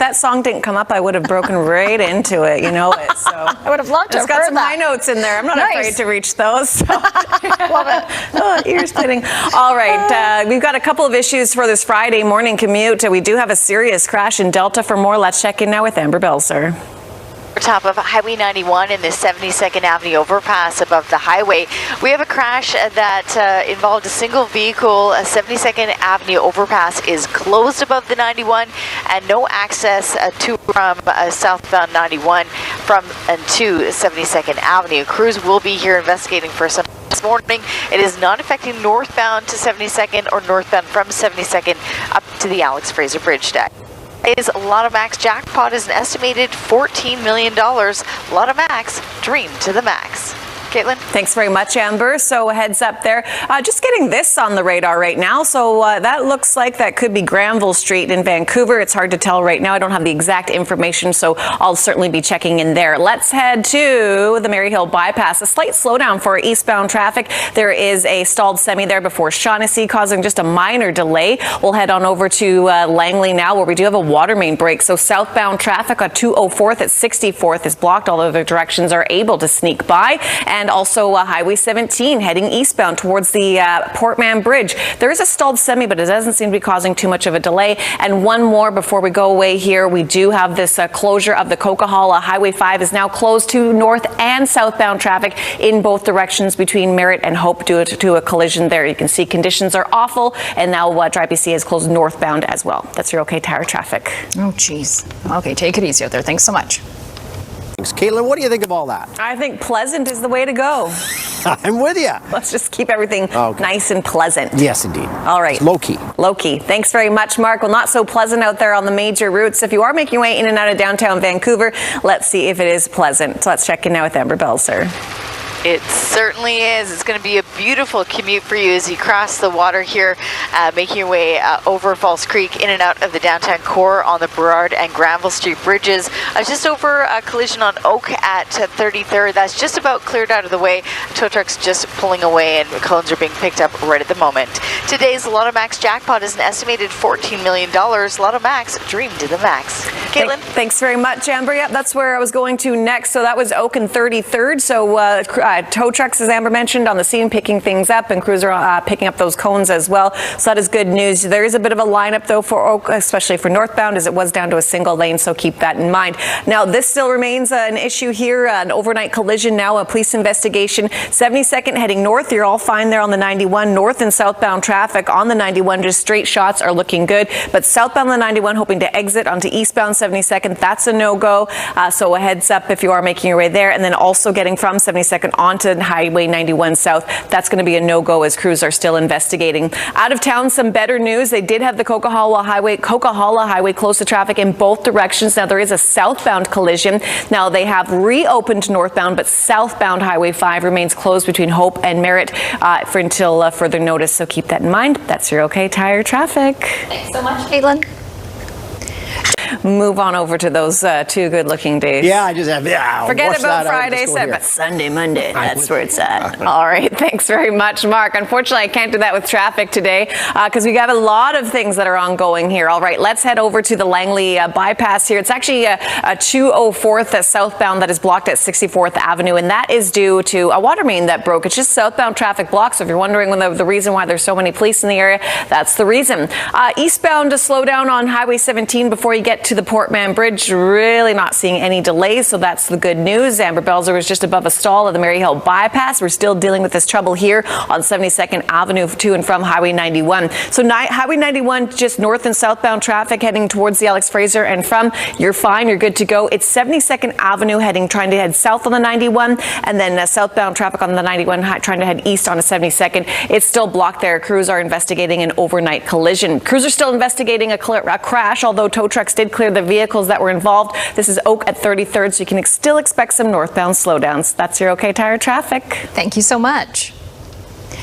that song didn't come up, I would have broken right into it. You know it. So I would have loved to have It's got heard some that. high notes in there. I'm not afraid to reach those. So. Love it. Oh, ears splitting. All right. We've got a couple of issues for this Friday morning commute. We do have a serious crash in Delta. For more, let's check in now with Amber Belzer. Top of Highway 91 in the 72nd Avenue overpass above the highway. We have a crash that involved a single vehicle. 72nd Avenue overpass is closed above the 91 and no access to from southbound 91 from and to 72nd Avenue. Crews will be here investigating for some this morning. It is not affecting northbound to 72nd or northbound from 72nd up to the Alex Fraser Bridge deck. Is Lotto Max jackpot is an estimated $14 million. Lotto Max, dream to the max. Katelin? Thanks very much, Amber. So a heads up there. Just getting this on the radar right now. So that looks like that could be Granville Street in Vancouver. It's hard to tell right now. I don't have the exact information, so I'll certainly be checking in there. Let's head to the Maryhill bypass. A slight slowdown for eastbound traffic. There is a stalled semi there before Shaughnessy, causing just a minor delay. We'll head on over to Langley now, where we do have a water main break. So southbound traffic on 204th at 64th is blocked. All other directions are able to sneak by. And also Highway 17 heading eastbound towards the Portman Bridge. There is a stalled semi, but it doesn't seem to be causing too much of a delay. And one more before we go away here. We do have this closure of the Coquihalla. Highway 5 is now closed to north and southbound traffic in both directions between Merritt and Hope due to a collision there. You can see conditions are awful. And now Tri-BC is closed northbound as well. That's your OK Tire traffic. Oh, geez. Okay, take it easy out there. Thanks so much. Thanks, Katelin. What do you think of all that? I think pleasant is the way to go. I'm with you. Let's just keep everything nice and pleasant. Yes, indeed. All right. It's low-key. Low-key. Thanks very much, Mark. Well, not so pleasant out there on the major routes. If you are making your way in and out of downtown Vancouver, let's see if it is pleasant. So let's check in now with Amber Belzer. It certainly is. It's going to be a beautiful commute for you as you cross the water here, making your way over Falls Creek, in and out of the downtown core on the Burrard and Granville Street bridges. Just over a collision on Oak at 33rd. That's just about cleared out of the way. Tow trucks just pulling away and cones are being picked up right at the moment. Today's Lotto Max jackpot is an estimated $14 million. Lotto Max, dream to the max. Katelin? Thanks very much, Amber. Yep, that's where I was going to next. So that was Oak and 33rd. So tow trucks, as Amber mentioned, on the scene picking things up, and crews are picking up those cones as well. So that is good news. There is a bit of a lineup, though, for Oak, especially for northbound, as it was down to a single lane, so keep that in mind. Now, this still remains an issue here, an overnight collision now, a police investigation. 72nd heading north, you're all fine there on the 91. North and southbound traffic on the 91, just straight shots are looking good. But southbound the 91, hoping to exit onto eastbound 72nd, that's a no-go. So a heads up if you are making your way there. And then also getting from 72nd onto Highway 91 South. That's going to be a no-go as crews are still investigating. Out of town, some better news. They did have the Coquihalla Highway close to traffic in both directions. Now, there is a southbound collision. Now, they have reopened northbound, but southbound Highway 5 remains closed between Hope and Merritt until further notice. So keep that in mind. That's your OK Tire traffic. Thanks so much, Katelin. Move on over to those two good-looking days. Yeah, I just have, forget about Friday, but Sunday, Monday, that's where it's at. All right, thanks very much, Mark. Unfortunately, I can't do that with traffic today because we got a lot of things that are ongoing here. All right, let's head over to the Langley bypass here. It's actually a 204th southbound that is blocked at 64th Avenue, and that is due to a water main that broke. It's just southbound traffic blocked, so if you're wondering the reason why there's so many police in the area, that's the reason. Eastbound to slow down on Highway 17 before you get to the Portman Bridge, really not seeing any delays, so that's the good news. Amber Belzer was just above a stall at the Maryhill bypass. We're still dealing with this trouble here on 72nd Avenue to and from Highway 91. So Highway 91, just north and southbound traffic heading towards the Alex Fraser and from, you're fine, you're good to go. It's 72nd Avenue trying to head south on the 91, and then southbound traffic on the 91 trying to head east on the 72nd. It's still blocked there. Crews are investigating an overnight collision. Crews are still investigating a crash, although tow trucks did clear the vehicles that were involved. This is Oak at 33rd, so you can still expect some northbound slowdowns. That's your OK Tire traffic. Thank you so much.